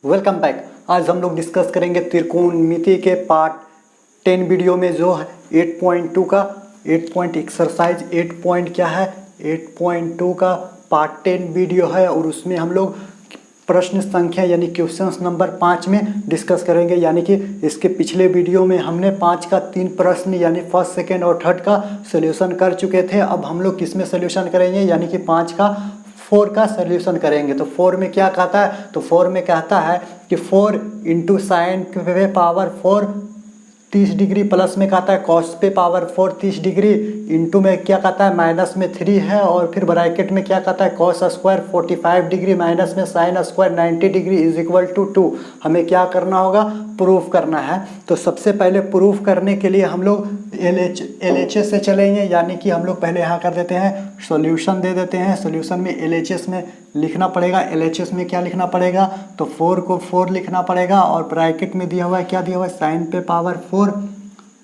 Welcome back. आज हम लोग डिस्कस करेंगे त्रिकोणमिति के पार्ट 10 वीडियो में जो है 8.2 का 8 पॉइंट एक्सरसाइज 8 पॉइंट क्या है 8.2 का पार्ट 10 वीडियो है और उसमें हम लोग प्रश्न संख्या यानी क्वेश्चंस नंबर 5 में डिस्कस करेंगे। यानी कि इसके पिछले वीडियो में हमने 5 का 3 प्रश्न यानी फर्स्ट सेकेंड और थर्ड का सोल्यूशन कर चुके थे। अब हम लोग किस में सोल्यूशन करेंगे यानी कि 5 का 4 का सोल्यूशन करेंगे। तो 4 में क्या कहता है, तो 4 में कहता है कि 4 इंटू साइन पे पावर 4 30 डिग्री, प्लस में कहता है कॉस पे पावर 4 30 डिग्री, इंटू में क्या कहता है माइनस में 3 है और फिर ब्रैकेट में क्या कहता है कॉस स्क्वायर 45 डिग्री माइनस में sine square 90 degree is equal to 2। हमें क्या करना होगा, प्रूफ करना है। तो सबसे पहले प्रूफ करने के लिए हम लोग LHS से चलेंगे। यानी कि हम लोग पहले यहाँ कर देते हैं सॉल्यूशन दे देते हैं। सॉल्यूशन में LHS में लिखना पड़ेगा। LHS में क्या लिखना पड़ेगा, तो 4 को 4 लिखना पड़ेगा और ब्रैकेट में दिया हुआ है क्या दिया हुआ है साइन पे पावर 4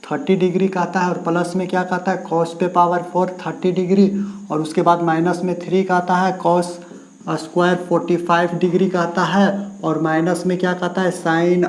30 डिग्री कहता है और प्लस में क्या कहता है कॉस पे पावर 4 30 डिग्री और उसके बाद माइनस में 3 कहता है कॉस स्क्वायर 45 डिग्री कहता है और माइनस में क्या कहता है साइन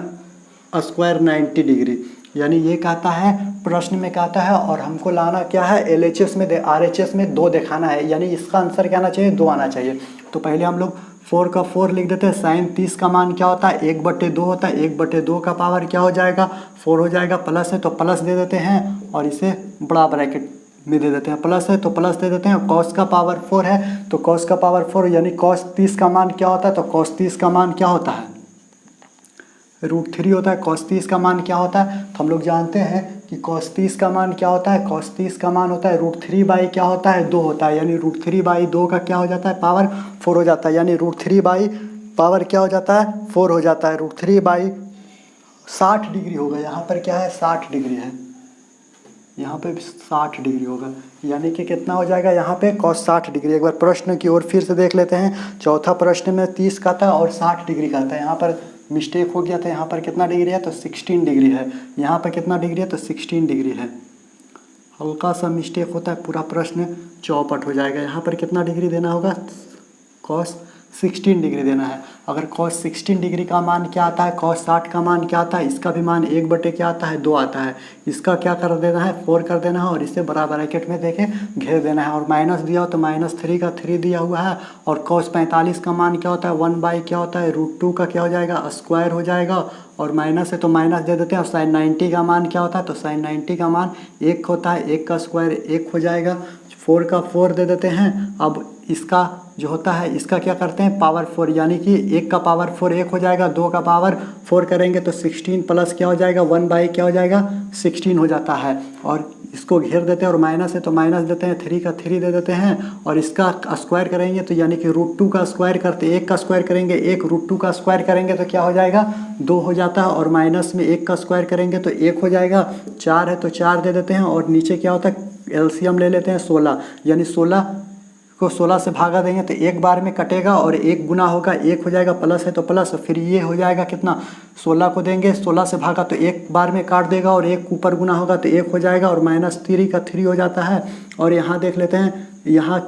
स्क्वायर 90 डिग्री। यानी ये कहता है प्रश्न में कहता है और हमको लाना क्या है LHS में RHS में 2 दिखाना है। यानी इसका आंसर क्या आना चाहिए, 2 आना चाहिए। तो पहले हम लोग 4 का 4 लिख देते हैं। साइन 30 का मान क्या होता है 1/2 होता है। 1/2 का पावर क्या हो जाएगा 4 हो जाएगा। प्लस है तो प्लस दे देते हैं और इसे बड़ा ब्रैकेट में दे देते हैं। प्लस है तो प्लस दे देते हैं। कॉस का पावर 4 है तो कॉस का पावर 4 यानी कॉस 30 का मान क्या होता है, तो कॉस 30 का मान क्या होता है √3 होता है। कॉस 30 का मान क्या होता है, तो हम लोग जानते हैं कि कॉस 30 का मान क्या होता है, कॉस 30 का मान होता है √3 बाई क्या होता है 2 होता है। यानी √3 बाई 2 का क्या हो जाता है पावर 4 हो जाता है। यानी √3 बाई पावर क्या हो जाता है 4 हो जाता है। √3 बाई 60 डिग्री होगा। यहाँ पर क्या है 60 डिग्री है, यहाँ पे 60 डिग्री होगा। यानी कि कितना हो जाएगा यहाँ पे कॉस 60 डिग्री। एक बार प्रश्न की ओर फिर से देख लेते हैं। चौथा प्रश्न में 30 का था और 60 डिग्री का था। यहाँ पर मिस्टेक हो गया था। यहाँ पर कितना डिग्री है, तो 16 डिग्री है। यहाँ पर कितना डिग्री है, तो 16 डिग्री है। हल्का सा मिस्टेक होता है, पूरा प्रश्न चौपट हो जाएगा। यहाँ पर कितना डिग्री देना होगा, कॉस 16 डिग्री देना है। अगर कॉस 16 डिग्री का मान क्या आता है, कॉस 60 का मान क्या आता है, इसका भी मान 1/2 क्या आता है 2 आता है। इसका क्या कर देना है 4 कर देना है और इसे बड़ा ब्रैकेट में देके घेर देना है। और माइनस दिया हो तो -3 का 3 दिया हुआ है। और कॉस 45 का मान क्या होता है 1 बाई क्या होता है √2 का क्या हो जाएगा स्क्वायर हो जाएगा। और माइनस है तो माइनस दे देते हैं। और साइन 90 का मान क्या होता है, तो साइन 90 का मान 1 होता है। 1 का स्क्वायर 1 हो जाएगा। 4 का 4 दे देते हैं। अब इसका जो होता है इसका क्या करते हैं पावर 4, यानी कि 1 का पावर 4 1 हो जाएगा। 2 का पावर 4 करेंगे तो 16 प्लस क्या हो जाएगा 1 बाई क्या हो जाएगा 16 हो जाता है। और इसको घेर देते हैं और माइनस है तो माइनस देते हैं। 3 का 3 दे देते हैं और इसका स्क्वायर करेंगे तो यानी कि √2 का स्क्वायर करते 1 का स्क्वायर करेंगे 1 √2 का स्क्वायर करेंगे तो क्या हो जाएगा 2 हो जाता है। और माइनस में 1 का स्क्वायर करेंगे तो 1 हो जाएगा। 4 है तो 4 दे देते हैं और नीचे क्या होता है LCM ले लेते हैं 16। यानी 16 को 16 से भागा देंगे तो एक बार में कटेगा और 1 गुना होगा 1 हो जाएगा। प्लस है तो प्लस, फिर ये हो जाएगा कितना 16 को देंगे 16 से भागा तो 1 बार में काट देगा और 1 ऊपर गुना होगा तो 1 हो जाएगा। और -3 का 3 हो जाता है। और यहाँ देख लेते हैं यहाँ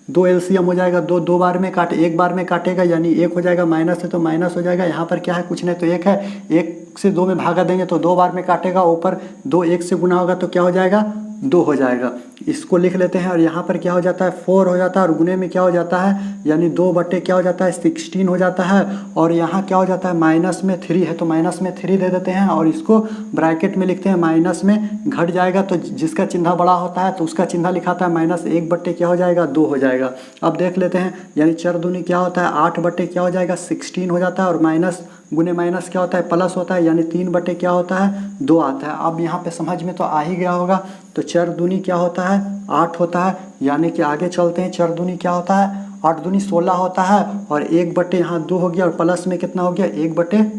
2 LCM हो जाएगा। 2 बार में काटे 1 बार में काटेगा यानी 1 हो जाएगा। माइनस है तो माइनस हो जाएगा। यहाँ पर क्या है कुछ नहीं तो 1 है। 1 से 2 में भागा देंगे तो 2 बार में काटेगा। ऊपर 2 1 से गुना होगा तो क्या हो जाएगा 2 हो जाएगा। इसको लिख लेते हैं। और यहाँ पर क्या हो जाता है 4 हो जाता है और गुने में क्या हो जाता है यानी 2/, क्या हो जाता है 16 हो जाता है। और यहाँ क्या हो जाता है माइनस में 3 है तो माइनस में 3 दे देते हैं और इसको ब्रैकेट में लिखते हैं। माइनस में घट जाएगा तो जिसका चिन्ह बड़ा होता है तो उसका चिन्ह लिखाता है -1/, क्या हो जाएगा 2 हो जाएगा। अब देख लेते हैं यानी 4 दूनी क्या होता है 8/, क्या हो जाएगा 16 हो जाता है। और माइनस गुने माइनस क्या होता है प्लस होता है यानी 3/, क्या होता है 2 आता है। अब यहाँ पे समझ में तो आ ही गया होगा। तो 4 दूनी क्या होता है 8 होता है। यानी कि आगे चलते हैं। 4 दूनी क्या होता है 8 दूनी 16 होता है। और 1/, यहाँ 2 हो गया और प्लस में कितना हो गया 1/,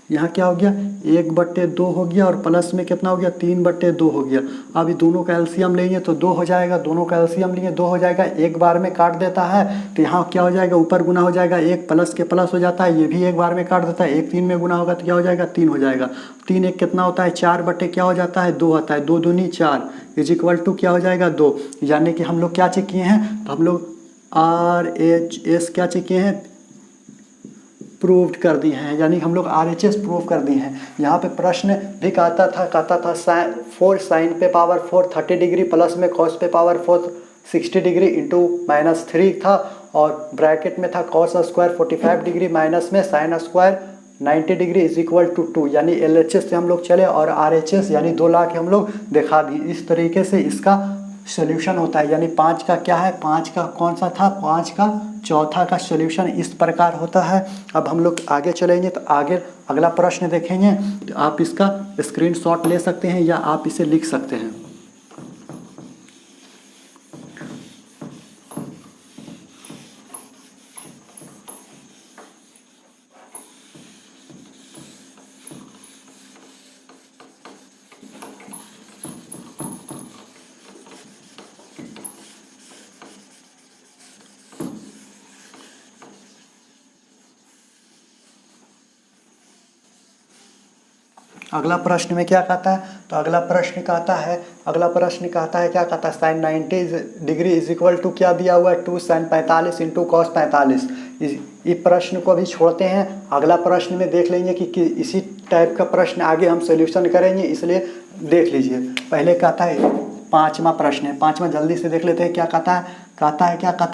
यहाँ क्या हो गया 1/2 हो गया और प्लस में कितना हो गया 3/2 हो गया। अभी दोनों का LCM लेंगे तो 2 हो जाएगा। दोनों का LCM लेंगे 2 हो जाएगा। 1 बार में काट देता है तो यहाँ क्या हो जाएगा ऊपर गुना हो जाएगा 1 प्लस के प्लस हो जाता है। ये भी 1 बार में काट देता है। 1 3 में गुना होगा तो क्या हो जाएगा 3 हो जाएगा। 3 1 कितना होता है 4/, क्या हो जाता है 2 होता है। 2 दूनी 4 इज इक्वल टू क्या हो जाएगा 2। यानी कि हम लोग क्या चेक किए हैं तो हम लोग RHS क्या चेक किए हैं, प्रूव्ड कर दिए हैं, यानी हम लोग RHS प्रूव कर दिए हैं। यहाँ पे प्रश्न भी कहता था 4 साइन पे पावर 4 30 डिग्री प्लस में कॉस पे पावर 4 60 डिग्री इंटू -3 था, और ब्रैकेट में था कॉस स्क्वायर 45 डिग्री माइनस में sine square 90 degree is equal to 2, यानी LHS से हम लोग चले और RHS यानी 2 लाख हम लोग दिखा दिए। इस तरीके से इसका सोल्यूशन होता है, यानी 5 का क्या है, 5 का कौन सा था, 5 का चौथा का सोल्यूशन इस प्रकार होता है। अब हम लोग आगे चलेंगे तो आगे अगला प्रश्न देखेंगे, तो आप इसका स्क्रीनशॉट ले सकते हैं या आप इसे लिख सकते हैं। अगला प्रश्न में क्या कहता है, तो अगला प्रश्न कहता है क्या कहता है, sine 90 degree is equal to क्या दिया हुआ है, 2 साइन 45 इंटू कॉस 45। इस प्रश्न को भी छोड़ते हैं, अगला प्रश्न में देख लेंगे कि इसी टाइप का प्रश्न आगे हम सोल्यूशन करेंगे, इसलिए देख लीजिए। पहले कहता है 5वां प्रश्न है, 5वां जल्दी से देख लेते हैं क्या कहता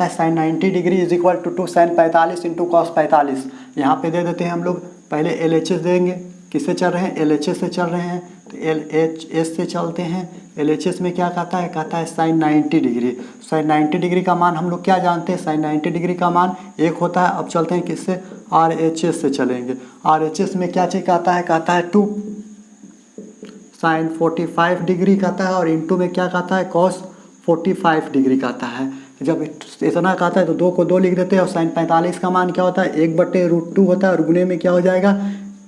है sine 90 degree is equal to 2 sine 45 into cos 45। यहाँ पे दे देते हैं हम लोग, पहले LHS देंगे, किससे चल रहे हैं, LHS से चल रहे हैं, तो LHS से चलते हैं। LHS में क्या कहता है साइन 90 डिग्री। साइन 90 डिग्री का मान हम लोग क्या जानते हैं, साइन 90 डिग्री का मान 1 होता है। अब चलते हैं किससे, RHS से चलेंगे। RHS में क्या चीज़ कहता है 2 साइन 45 डिग्री कहता है, और इंटू में क्या कहता है कॉस 45 डिग्री कहता है। जब इतना कहता है तो 2 को 2 लिख देते हैं, और साइन 45 का मान क्या होता है, 1/√2 होता है, और गुने में क्या हो जाएगा,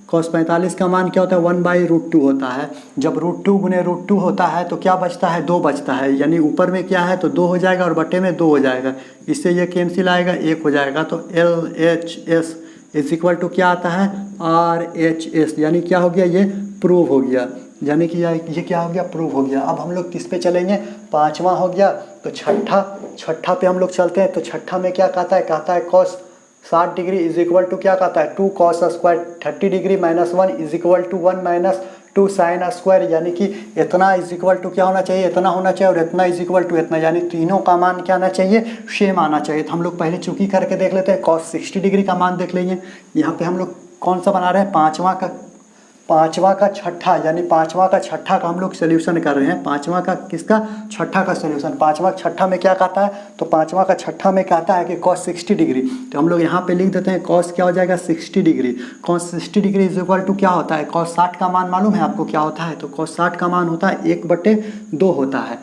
कॉस 45 का मान क्या होता है, 1/√2 होता है। जब √2 गुने √2 होता है तो क्या बचता है, 2 बचता है, यानी ऊपर में क्या है तो 2 हो जाएगा और बटे में 2 हो जाएगा, इससे ये कैंसिल आएगा, 1 हो जाएगा। तो LHS इज इक्वल टू क्या आता है, RHS, यानी क्या हो गया, ये प्रूव हो गया, यानी कि ये क्या हो गया, प्रूव हो गया। अब हम लोग किस पे चलेंगे, 5वां हो गया, तो छठा पे हम लोग चलते हैं। तो छठा में क्या कहता है cos 60 degree is equal to क्या कहता है, 2 cos square 30 degree -1 is equal to 1 minus 2 sine square, यानी कि इतना इज इक्वल टू क्या होना चाहिए, इतना होना चाहिए, और इतना इज इक्वल टू इतना, यानी तीनों का मान क्या आना चाहिए, सेम आना चाहिए। तो हम लोग पहले चुकी करके देख लेते हैं, कॉस 60 डिग्री का मान देख लेंगे। यहाँ पे हम लोग कौन सा बना रहे हैं, पाँचवा का छठा, यानी 5वां का छठा का हम लोग सोल्यूशन कर रहे हैं। 5वां का किसका, छठा का सोल्यूशन। 5वां छठा में क्या कहता है, तो 5वां का छठा में कहता है कि कॉस 60 डिग्री, तो हम लोग यहाँ पे लिख देते हैं कॉस क्या हो जाएगा 60 degree. Cos 60 degree is equal to क्या होता है, कॉस 60 का मान मालूम है आपको क्या होता है, तो कॉस 60 का मान होता है 1/2 होता है।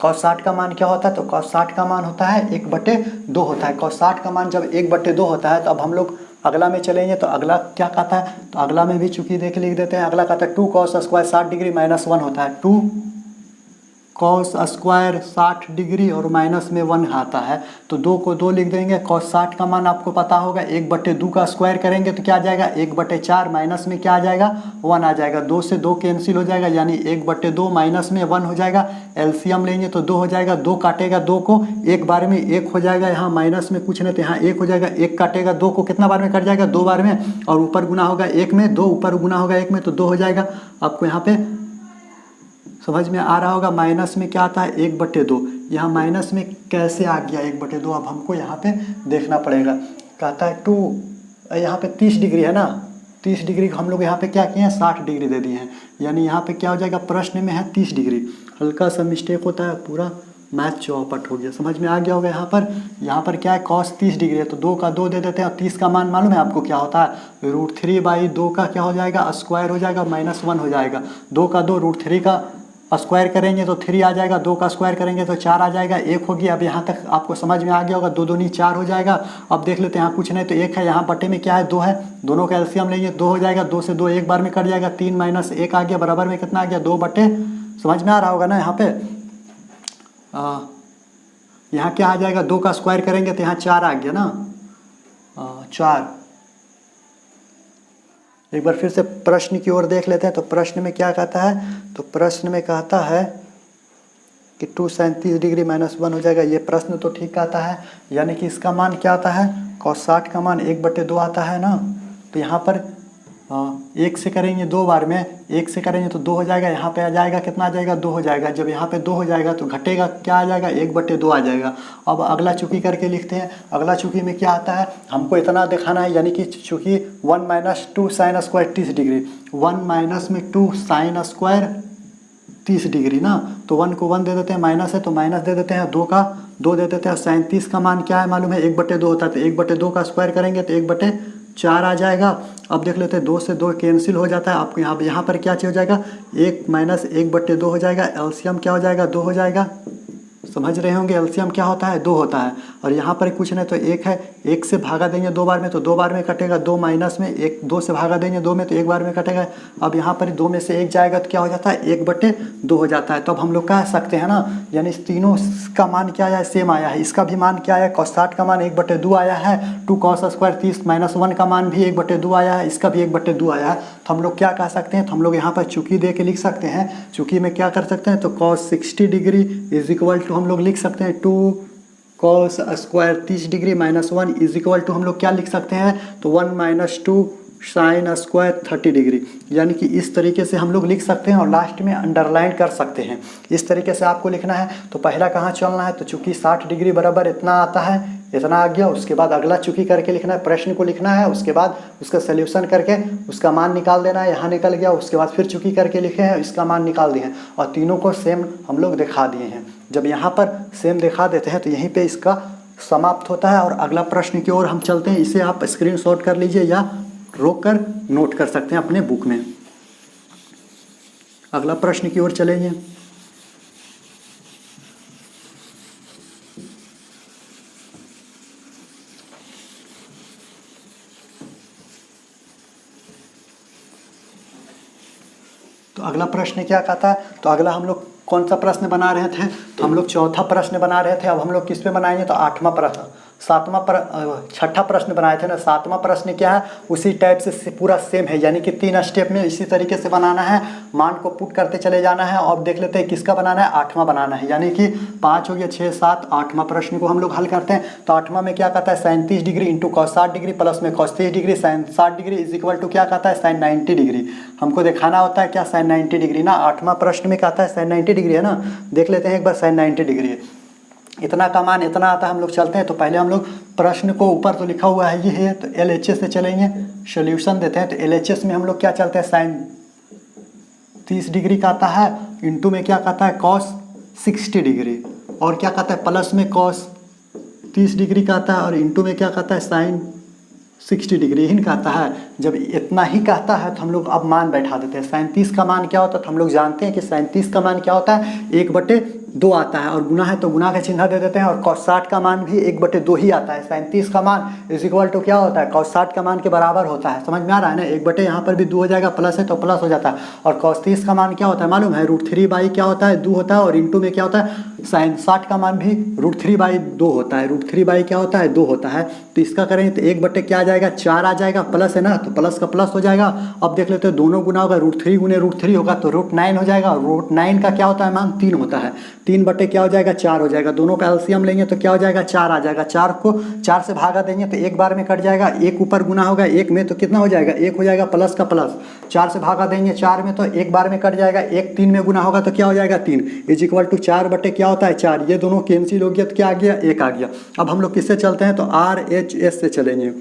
कॉस 60 का मान क्या होता है, तो कॉस 60 का मान होता है 1/2 होता है। कॉस 60 का मान जब 1/2 होता है, तो अब हम लोग अगला में चलेंगे। तो अगला क्या कहता है, तो अगला में भी चूंकि लिख देते हैं। अगला कहता है 2 कॉस स्क्वायर 60 डिग्री -1 होता है, 2 कॉस स्क्वायर 60 डिग्री और माइनस में 1 आता है, तो 2 को 2 लिख देंगे। कॉस 60 का मान आपको पता होगा, 1/2 का स्क्वायर करेंगे तो क्या आ जाएगा 1/4, माइनस में क्या आ जाएगा 1 आ जाएगा, 2 से 2 कैंसिल हो जाएगा, यानी 1/2 माइनस में 1 हो जाएगा। एलसीएम लेंगे तो 2 हो जाएगा, 2 काटेगा 2 को एक बार में 1 हो जाएगा, यहाँ माइनस में कुछ नहीं तो यहाँ 1 हो जाएगा, 1 काटेगा 2 को कितना बार में कट जाएगा 2 बार में, और ऊपर गुना होगा 1 में, 2 ऊपर गुना होगा 1 में तो 2 हो जाएगा। आपको यहाँ पे समझ में आ रहा होगा। माइनस में क्या आता है 1/2, यहाँ माइनस में कैसे आ गया 1/2, अब हमको यहाँ पे देखना पड़ेगा। कहता है 2, यहाँ पे 30 डिग्री है ना, 30 डिग्री हम लोग यहाँ पे क्या किए हैं 60 डिग्री दे दिए हैं, यानी यहाँ पे क्या हो जाएगा, प्रश्न में है 30 डिग्री, हल्का सा मिस्टेक होता है, पूरा मैथ चौपट हो गया, समझ में आ गया होगा। यहाँ पर क्या है कॉस 30 डिग्री है, तो 2 का 2 दे देते हैं, और 30 का मान मालूम है आपको क्या होता है, √3/2 का क्या हो जाएगा स्क्वायर हो जाएगा, -1 हो जाएगा। 2 का 2 √3 का स्क्वायर करेंगे तो 3 आ जाएगा, 2 का स्क्वायर करेंगे तो 4 आ जाएगा, 1 होगी। अब यहाँ तक आपको समझ में आ गया होगा, 2 दूनी 4 हो जाएगा। अब देख लेते हैं, यहाँ कुछ नहीं तो 1 है, यहाँ बटे में क्या है 2 है, दोनों का एलसीएम लेंगे 2 हो जाएगा, 2 से 2 एक बार में कट जाएगा, 3 - 1 आ गया, बराबर में कितना आ गया 2 बटे, समझ में आ रहा होगा ना। यहाँ पे यहाँ क्या आ जाएगा, 2 का स्क्वायर करेंगे तो यहाँ 4 आ गया ना, 4। एक बार फिर से प्रश्न की ओर देख लेते हैं। तो प्रश्न में क्या कहता है, तो प्रश्न में कहता है कि 2 sin 30 डिग्री -1 हो जाएगा। ये प्रश्न तो ठीक आता है, यानी कि इसका मान क्या आता है, cos 60 का मान 1/2 आता है ना। तो यहाँ पर 1 से करेंगे 2 बार में, 1 से करेंगे तो 2 हो जाएगा, यहाँ पे आ जाएगा कितना आ जाएगा, 2 हो जाएगा। जब यहाँ पे 2 हो जाएगा तो घटेगा क्या आ जाएगा, 1/2 आ जाएगा। अब अगला चूकी करके लिखते हैं। अगला चूकी में क्या आता है, हमको इतना दिखाना है, यानी कि चूँकि 1 - 2 sin square 30 degree, 1 - 2 sin square 30 degree ना। तो 1 को 1 दे देते हैं, माइनस है तो माइनस दे देते हैं, 2 का 2 दे देते हैं। sin 30 का मान क्या है मालूम है, 1/2 होता है। तो 1/2 का स्क्वायर करेंगे तो 1/4 आ जाएगा। अब देख लेते हैं, 2 से 2 कैंसिल हो जाता है। आपको यहाँ पर क्या चाहिए हो जाएगा, 1 - 1/2 हो जाएगा। एलसीएम क्या हो जाएगा, 2 हो जाएगा। समझ रहे होंगे एलसीएम क्या होता है, 2 होता है। और यहाँ पर कुछ नहीं तो 1 है, 1 से भागा देंगे 2 बार में तो 2 बार में कटेगा। 2 माइनस में 1, 2 से भागा देंगे 2 में तो 1 बार में कटेगा। अब यहाँ पर 2 में से 1 जाएगा तो क्या हो जाता है, 1/2 हो जाता है। तो अब हम लोग कह सकते हैं ना, यानी तीनों का मान क्या आया है, सेम आया है। इसका भी मान क्या आया, cos 60 का मान 1/2 आया है। 2 cos स्क्वायर 30 -1 का मान भी 1/2 आया है, इसका भी 1/2 आया है। तो हम लोग क्या कह सकते हैं, तो हम लोग यहाँ पर चूकी दे के लिख सकते हैं। चूकी में क्या कर सकते हैं, तो cos 60 degree is equal to हम लोग लिख सकते हैं 2 cos square 30 degree -1 is equal to हम लोग क्या लिख सकते हैं, तो 1 - 2 sin स्क्वायर 30 डिग्री। यानी कि इस तरीके से हम लोग लिख सकते हैं और लास्ट में अंडरलाइन कर सकते हैं। इस तरीके से आपको लिखना है। तो पहला कहाँ चलना है, तो चूँकि 60 डिग्री बराबर इतना आता है, इतना आ गया। उसके बाद अगला चूकी करके लिखना है, प्रश्न को लिखना है। उसके बाद उसका सोल्यूशन करके उसका मान निकाल देना है। यहाँ निकल गया, उसके बाद फिर चूकी करके लिखे हैं, इसका मान निकाल दिए हैं और तीनों को सेम हम लोग दिखा दिए हैं। जब यहाँ पर सेम दिखा देते हैं तो यहीं पे इसका समाप्त होता है और अगला प्रश्न की ओर हम चलते हैं। इसे आप स्क्रीनशॉट कर लीजिए या रोक कर नोट कर सकते हैं अपने बुक में। अगला प्रश्न की ओर चलेंगे। तो अगला प्रश्न क्या कहता है, तो अगला हम लोग कौन सा प्रश्न बना रहे थे, तो हम लोग चौथा प्रश्न बना रहे थे। अब हम लोग किस पे बनाएंगे, तो आठवां प्रश्न, छठा प्रश्न बनाए थे ना। सातवां प्रश्न क्या है, उसी टाइप से पूरा सेम है, यानी कि 3 स्टेप में इसी तरीके से बनाना है। मान को पुट करते चले जाना है और देख लेते हैं किसका बनाना है, आठवां बनाना है। यानी कि 5 हो गया, 6, 7, आठवां प्रश्न को हम लोग हल करते हैं। तो आठवां में क्या कहता है, sin 30 degree into cos 60 degree plus में cos 30 degree sin 60 degree is equal to क्या कहता है, sin 90 डिग्री। हमको दिखाना होता है क्या, sin 90 डिग्री ना। आठवां प्रश्न में कहता है sin 90 डिग्री है ना। देख लेते हैं एक बार, sin 90 डिग्री है, इतना का मान इतना आता है। हम लोग चलते हैं। तो पहले हम लोग प्रश्न को, ऊपर तो लिखा हुआ है ये है, तो LHS से चलेंगे, सोल्यूशन देते हैं। तो LHS में हम लोग क्या चलते हैं, sin 30 डिग्री का आता है, इंटू में क्या कहता है cos 60 डिग्री, और क्या कहता है प्लस में cos 30 डिग्री का आता है, और इंटू में क्या कहता है sin 60 डिग्री ही कहता है। जब इतना ही कहता है तो हम लोग अब मान बैठा देते हैं। sin 30 का मान क्या होता है, तो हम लोग जानते हैं कि sin 30 का मान क्या होता है, 1/2 आता है, और गुना है तो गुना का चिन्ह दे देते हैं। और cos 60 का मान भी 1/2 ही आता है। sin 30 का मान इज इक्वल टू क्या होता है, cos 60 का मान के बराबर होता है। समझ में आ रहा है ना, 1/, यहाँ पर भी 2 हो जाएगा, प्लस है तो प्लस हो जाता है। और cos 30 का मान क्या होता है मालूम है, √3 क्या होता है, 2 होता है, और इंटू में क्या होता है, sin 60 का मान भी √3/2 होता है। √3 क्या होता है, 2 होता है। तो इसका करेंगे तो 1/, क्या आ जाएगा, 4 आ जाएगा, प्लस है ना, तो प्लस का प्लस हो जाएगा। अब देख लेते हैं, दोनों गुना होगा, √3 गुने √3 होगा तो √9 हो जाएगा। √9 का क्या होता है मान, 3 होता है। 3/, क्या हो जाएगा, 4 हो जाएगा। दोनों का एलसीएम लेंगे तो क्या हो जाएगा, 4 आ जाएगा। 4 को 4 से भागा देंगे तो एक बार में कट जाएगा। 1 ऊपर गुना होगा 1 में तो कितना हो जाएगा, 1 हो जाएगा, प्लस का प्लस। 4 से भागा देंगे 4 में तो एक बार में कट जाएगा। 1 3 में गुना होगा तो क्या हो जाएगा, 3 इज इक्वल टू 4/, क्या होता है, 4। ये दोनों कैंसिल हो गया तो क्या आ गया, 1 आ गया। अब हम लोग किससे चलते हैं, तो RHS से चलेंगे।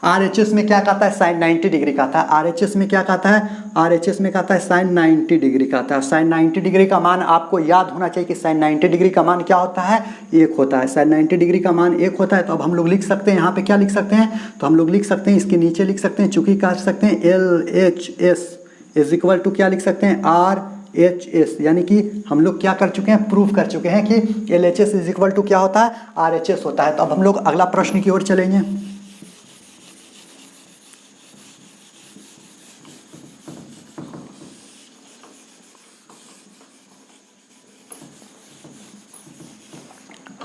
RHS में क्या कहता है, sin 90 डिग्री कहता है। RHS में क्या कहता है, RHS में कहता है sin 90 डिग्री कहता है। sin 90 डिग्री का मान आपको याद होना चाहिए कि sin 90 डिग्री का मान क्या होता है, 1 होता है। sin 90 डिग्री का मान 1 होता है। तो अब हम लोग लिख सकते हैं, यहाँ पे क्या लिख सकते हैं, तो हम लोग लिख सकते हैं, इसके नीचे लिख सकते हैं, चूंकि कह सकते हैं LHS इज इक्वल टू क्या लिख सकते हैं, RHS। यानी कि हम लोग क्या कर चुके हैं, प्रूफ कर चुके हैं कि LHS इज इक्वल टू क्या होता है, RHS होता है। तो अब हम लोग अगला प्रश्न की ओर चलेंगे।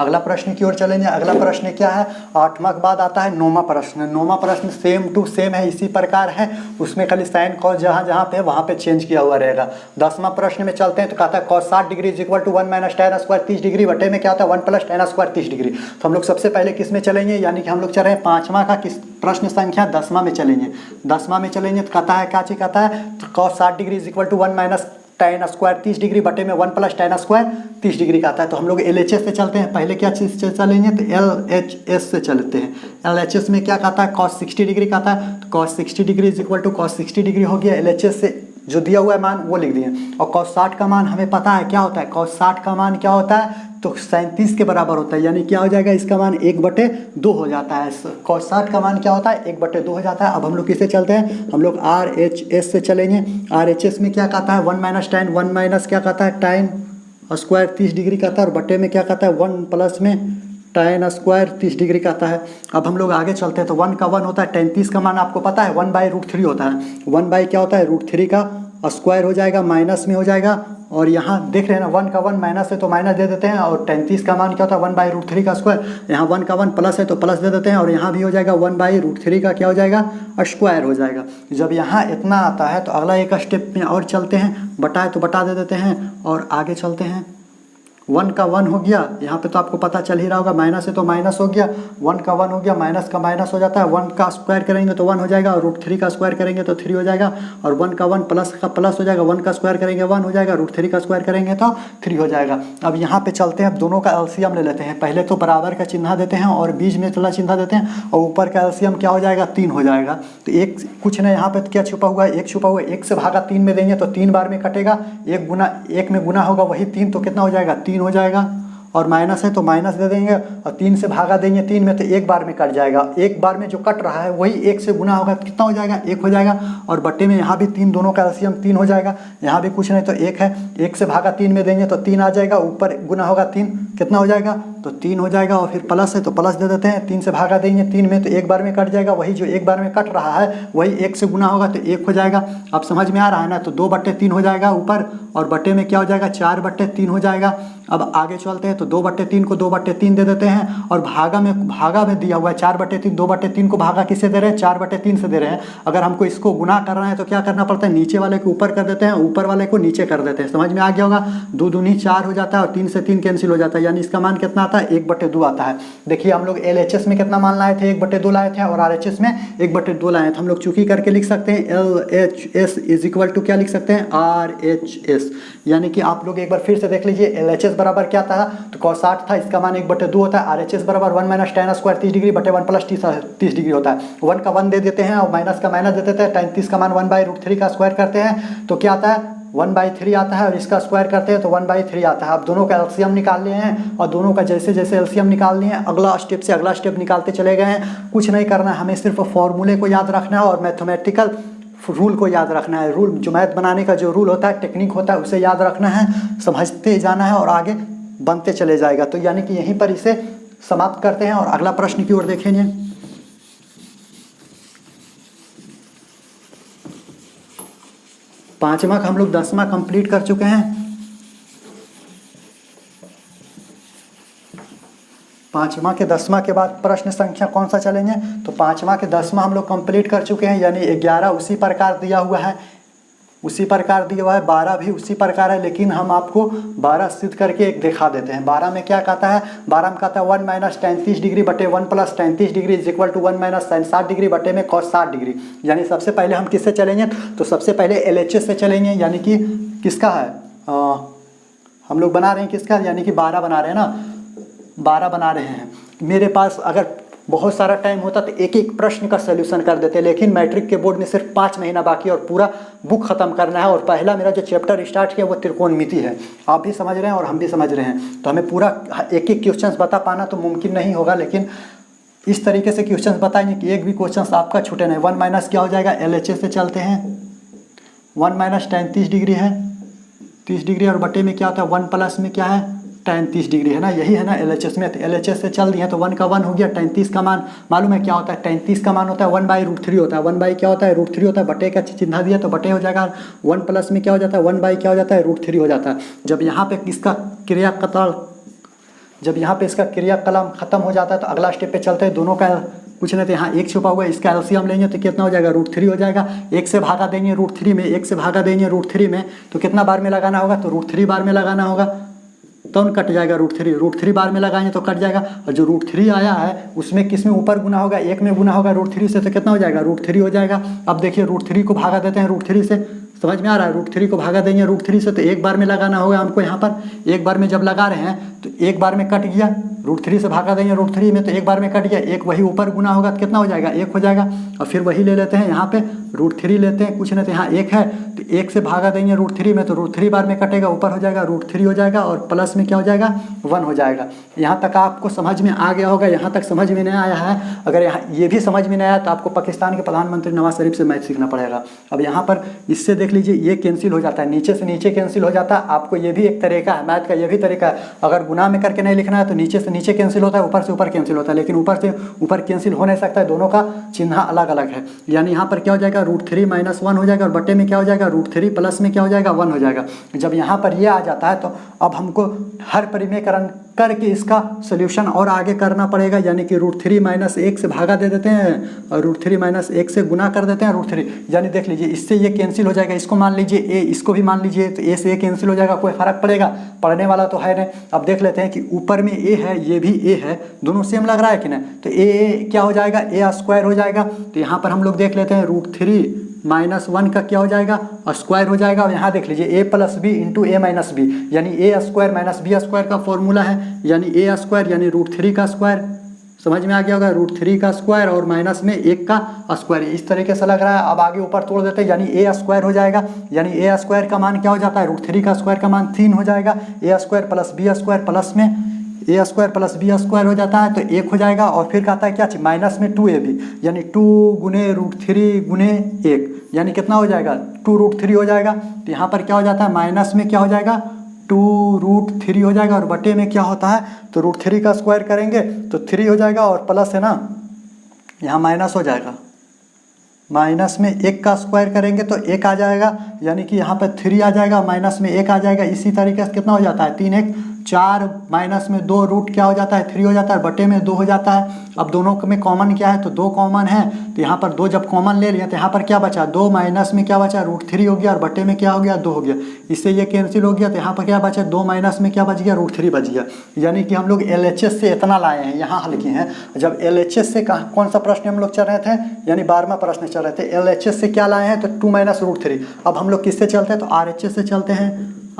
अगला प्रश्न की ओर चलेंगे। अगला प्रश्न क्या है, 8वां के बाद आता है 9वां प्रश्न। 9वां प्रश्न सेम टू सेम है, इसी प्रकार है, उसमें खाली साइन कॉस जहाँ जहाँ पे वहाँ पे चेंज किया हुआ रहेगा। 10वां प्रश्न में चलते हैं तो कहता है cos 60 degree is equal to 1 minus tan square 30 degree बटे में क्या होता है 1 प्लस tan स्क्वायर 30 डिग्री। तो हम लोग सबसे पहले किस में चलेंगे, यानी कि हम लोग चल रहे हैं 5वां का किस प्रश्न संख्या 10वां में चलेंगे। 10वां में चलेंगे तो कहता है क्या चीज कहता है, cos 60 degree is equal to 1 minus tan square 30 degree बटे में 1 प्लस tan स्क्वायर 30 डिग्री का आता है। तो हम लोग LHS से चलते हैं। पहले क्या चीज़ से चलेंगे तो LHS से चलते हैं। LHS में क्या कहता है cos 60 डिग्री का आता है, तो cos 60 degree is equal to cos 60 degree हो गया। LHS से जो दिया हुआ है मान वो लिख दिए। और cos 60 का मान हमें पता है क्या होता है, cos 60 का मान क्या होता है तो 37 के बराबर होता है, यानी क्या हो जाएगा इसका मान 1/2 हो जाता है। cos 60 का मान क्या होता है 1/2 हो जाता है। अब हम लोग किससे चलते हैं, हम लोग RHS से चलेंगे। RHS में क्या कहता है 1 माइनस tan 1 माइनस क्या कहता है tan स्क्वायर 30 डिग्री कहता है, और बटे में क्या कहता है 1 प्लस में tan स्क्वायर 30 डिग्री का आता है। अब हम लोग आगे चलते हैं तो 1 का 1 होता है, tan 30 का मान आपको पता है 1/√3 होता है। 1 क्या होता है √3 का स्क्वायर हो जाएगा, माइनस में हो जाएगा, और यहाँ देख रहे हैं ना 1 का 1 माइनस है तो माइनस दे देते हैं, और tan 30 का मान क्या होता है 1/√3 का स्क्वायर। यहाँ 1 का 1 प्लस है तो प्लस दे देते हैं, और यहाँ भी हो जाएगा 1/√3 का क्या हो जाएगा स्क्वायर हो जाएगा। जब यहाँ इतना आता है तो अगला एक स्टेप में और चलते हैं, बटा है तो बटा दे देते हैं और आगे चलते हैं। 1 का 1 हो गया, यहाँ पे तो आपको पता चल ही रहा होगा, माइनस है तो माइनस हो गया, 1 का 1 हो गया, माइनस का माइनस हो जाता है, 1 का स्क्वायर करेंगे तो 1 हो जाएगा, और √3 का स्क्वायर करेंगे तो 3 हो जाएगा, और 1 का 1 प्लस का प्लस हो जाएगा, 1 का स्क्वायर करेंगे 1 हो जाएगा, √3 का स्क्वायर करेंगे तो 3 हो जाएगा। अब यहाँ पे चलते हैं, अब दोनों का एलसीएम ले लेते हैं। पहले तो बराबर का चिन्ह देते हैं और बीच में चला चिन्ह देते हैं, और ऊपर का एलसीएम क्या हो जाएगा 3 हो जाएगा। तो एक कुछ नहीं, यहाँ पे क्या छुपा हुआ है, 1 छुपा हुआ है, 1 से भागा 3 में देंगे तो 3 बार में कटेगा, 1 गुना 1 में गुना होगा वही 3, तो कितना हो जाएगा 3 हो जाएगा, और माइनस है तो माइनस दे देंगे, और 3 से भागा देंगे 3 में तो 1 बार में कट जाएगा, 1 बार में जो कट रहा है वही 1 से गुना होगा तो कितना हो जाएगा 1 हो जाएगा, और बटे में यहाँ भी 3, दोनों का एलसीएम 3 हो जाएगा। यहाँ भी कुछ नहीं तो 1 है, 1 से भागा 3 में देंगे तो 3 आ जाएगा, ऊपर गुना होगा 3 कितना हो जाएगा तो 3 हो जाएगा, और फिर प्लस है तो प्लस दे देते हैं, 3 से भागा देंगे 3 में तो 1 बार में कट जाएगा, वही जो 1 बार में कट रहा है वही 1 से गुना होगा तो 1 हो जाएगा। अब समझ में आ रहा है ना, तो 2/3 हो जाएगा ऊपर, और बटे में क्या हो जाएगा 4/3 हो जाएगा। अब आगे चलते हैं तो 2/3 को 2/3 दे देते हैं, और भागा में दिया हुआ है 4/3, 2/3 को भागा किससे दे रहे हैं 4/3 से दे रहे हैं। अगर हमको इसको गुना करना है तो क्या करना पड़ता है, नीचे वाले को ऊपर कर देते हैं, ऊपर वाले को नीचे कर देते हैं। समझ में आ गया होगा, 2 दूनी 4 हो जाता है, और 3 से 3 कैंसिल हो जाता है, यानी इसका मान कितना आता है 1/2 आता है। देखिए हम लोग LHS में कितना मान लाए थे 1/2 लाए थे, और RHS में 1/2 लाए थे। हम लोग चूकी करके लिख सकते हैं LHS इज इक्वल टू क्या लिख सकते हैं RHS, यानी कि आप लोग एक बार फिर से देख लीजिए। LHS बराबर क्या था, तो cos 60 था, इसका मान 1/2 होता है। RHS बराबर 1 माइनस tan स्क्वायर 30 डिग्री बटे 1 प्लस 30 डिग्री होता है। 1 का 1 दे देते हैं और माइनस का माइनस दे देते हैं, tan 30 का मान 1/√3 का स्क्वायर करते हैं तो क्या आता है 1/3 आता है, और इसका स्क्वायर करते हैं तो 1/3 आता है। अब दोनों का एलसीएम निकाल लिए हैं, और दोनों का जैसे जैसे एलसीएम निकाल लिए हैं अगला स्टेप से अगला स्टेप निकालते चले गए हैं। कुछ नहीं करना है, हमें सिर्फ फॉर्मूले को याद रखना है और मैथमेटिकल रूल को याद रखना है। रूल जो मैथ बनाने का जो रूल होता है, टेक्निक होता है, उसे याद रखना है, समझते जाना है और आगे बनते चले जाएगा। तो यानी कि यहीं पर इसे समाप्त करते हैं और अगला प्रश्न की ओर देखेंगे। पांचवा का हम लोग 10वां कंप्लीट कर चुके हैं। पांचवा के 10वां के बाद प्रश्न संख्या कौन सा चलेंगे, तो पांचवा के 10वां हम लोग कंप्लीट कर चुके हैं, यानी 11 उसी प्रकार दिया हुआ है, उसी प्रकार दिया हुआ है, 12 भी उसी प्रकार है, लेकिन हम आपको 12 सिद्ध करके एक दिखा देते हैं। 12 में क्या कहता है, 12 में कहता है 1 माइनस tan 30 डिग्री बटे 1 plus tan 30 degree is equal to 1 minus sin 60 degree बटे में cos 60 डिग्री। यानी सबसे पहले हम किससे चलेंगे, तो सबसे पहले LHS से चलेंगे, यानी कि किसका है हम लोग बना रहे हैं किसका, यानी कि 12 बना रहे हैं ना, 12 बना रहे हैं। मेरे पास अगर बहुत सारा टाइम होता तो एक एक प्रश्न का सलूशन कर देते, लेकिन मैट्रिक के बोर्ड में सिर्फ 5 महीना बाकी और पूरा बुक खत्म करना है, और पहला मेरा जो चैप्टर स्टार्ट किया वो त्रिकोणमिति है। आप भी समझ रहे हैं और हम भी समझ रहे हैं, तो हमें पूरा एक एक क्वेश्चन बता पाना तो मुमकिन नहीं होगा, लेकिन इस तरीके से क्वेश्चन बताएंगे कि एक भी क्वेश्चन आपका छूटे नहीं। 1 माइनस क्या हो जाएगा, LHS से चलते हैं, 1 माइनस tan 30 डिग्री है 30 डिग्री, और बटे में क्या होता है 1 प्लस में क्या है tan 30 डिग्री है ना, यही है ना LHS में। तो LHS से चल दिए तो 1 का 1 हो गया, tan 30 का मान मालूम है क्या होता है, tan 30 का मान होता है 1/√3 होता है, 1 क्या होता है √3 होता है, बटे का चिन्ह दिया तो बटे हो जाएगा, 1 प्लस में क्या हो जाता है 1 क्या हो जाता है √3 हो जाता है। जब यहाँ पे इसका क्रिया कतल जब यहाँ पे इसका क्रियाकलाम खत्म हो जाता है तो अगला स्टेप पे चलते हैं। दोनों का कुछ नहीं तो यहाँ एक छुपा हुआ है, इसका एलसीएम लेंगे तो कितना हो जाएगा, √3 हो जाएगा। एक से भागा देंगे √3 में, एक से भागा देंगे √3 में, तो कितना बार में लगाना होगा, तो √3 बार में लगाना होगा, तो कट जाएगा √3 बार में लगाएंगे तो कट जाएगा। और जो √3 आया है उसमें किस में ऊपर गुना होगा, एक में गुना होगा √3 से, तो कितना हो जाएगा, √3 हो जाएगा। अब देखिए √3 को भागा देते हैं √3 से, समझ में आ रहा है, √3 को भागा देंगे √3 से, तो एक बार में लगाना होगा हमको यहाँ पर। एक बार में जब लगा रहे हैं तो एक बार में कट गया, √3 से भागा देंगे √3 में तो एक बार में कट गया, एक वही ऊपर गुना होगा तो कितना हो जाएगा, 1 हो जाएगा। और फिर वही ले लेते हैं यहाँ पे √3 लेते हैं, कुछ नहीं तो यहाँ 1 है तो 1 से भागा देंगे √3 में तो √3 बार में कटेगा, ऊपर हो जाएगा √3 हो जाएगा और प्लस में क्या हो जाएगा, 1 हो जाएगा। यहाँ तक आपको समझ में आ गया होगा। यहाँ तक समझ में नहीं आया है, अगर यहाँ ये भी समझ में नहीं आया तो आपको पाकिस्तान के प्रधानमंत्री नवाज शरीफ से मैथ सीखना पड़ेगा। अब यहाँ पर इससे देख लीजिए ये कैंसिल हो जाता है, नीचे से नीचे कैंसिल हो जाता है। आपको ये भी एक तरीका है, मैथ का ये भी तरीका है। अगर गुना में करके नहीं लिखना है तो नीचे से नीचे कैंसिल होता है, ऊपर से ऊपर कैंसिल होता है, लेकिन ऊपर से ऊपर कैंसिल हो नहीं सकता है, दोनों का चिन्ह अलग अलग है। यानी यहाँ पर क्या हो जाएगा, √3 - 1 हो जाएगा और बटे में क्या हो जाएगा, √3 प्लस में क्या हो जाएगा, 1 हो जाएगा। जब यहाँ पर ये आ जाता है तो अब हमको हर परिमेयकरण करके इसका सोल्यूशन और आगे करना पड़ेगा। यानी कि √3 - 1 से भागा दे देते हैं और √3 - 1 से गुना कर देते हैं √3, यानी देख लीजिए इससे ये कैंसिल हो जाएगा। इसको मान लीजिए ए, इसको भी मान लीजिए, तो ए से ए कैंसिल हो जाएगा, कोई फर्क पड़ेगा, पढ़ने वाला तो है नहीं। अब देख लेते हैं कि ऊपर में ए है, ये भी ए है, दोनों सेम लग रहा है कि नहीं, तो ए क्या हो जाएगा, a² हो जाएगा। तो यहाँ पर हम लोग देख लेते हैं √3 - 1 का क्या हो जाएगा, स्क्वायर हो जाएगा। और यहाँ देख लीजिए a + b × a - b, यानी a² - b² का फॉर्मूला है, यानी a² यानी √3 का स्क्वायर, समझ में आ गया होगा, √3 का स्क्वायर और माइनस में 1 का स्क्वायर, इस तरीके से लग रहा है। अब आगे ऊपर तोड़ देते हैं, यानी a² हो जाएगा, यानी a² का मान क्या हो जाता है, √3 का स्क्वायर का मान 3 हो जाएगा, a² + b² प्लस में a² + b² हो जाता है तो 1 हो जाएगा। और फिर कहता है क्या चीज, माइनस में 2ab, यानी 2 × √3 × 1, यानी कितना हो जाएगा, 2√3 हो जाएगा। तो यहाँ पर क्या हो जाता है, माइनस में क्या हो जाएगा, 2√3 हो जाएगा और बटे में क्या होता है, तो √3 का स्क्वायर करेंगे तो 3 हो जाएगा और प्लस है ना, यहाँ माइनस हो जाएगा, माइनस में 1 का स्क्वायर करेंगे तो 1 आ जाएगा, यानी कि यहाँ पर 3 आ जाएगा, माइनस में 1 आ जाएगा। इसी तरीके से कितना हो जाता है, 3 × 1 = 4, माइनस में 2 रूट क्या हो जाता है, 3 हो जाता है, बटे में 2 हो जाता है। अब दोनों में कॉमन क्या है, तो 2 कॉमन है, तो यहाँ पर 2 जब कॉमन ले लिया तो यहाँ पर क्या बचा, 2 माइनस में क्या बचा, √3 हो गया और बटे में क्या हो गया, 2 हो गया। इससे ये कैंसिल हो गया तो यहाँ पर क्या बचा, 2 माइनस में क्या बच गया, √3 बच गया। यानी कि हम लोग LHS से इतना लाए हैं, यहाँ हल किए हैं। जब LHS से कौन सा प्रश्न हम लोग चल रहे थे, यानी 12वां प्रश्न चल रहे थे, LHS से क्या लाए हैं, तो 2 - √3। अब हम लोग किससे चलते हैं, तो RHS से चलते हैं।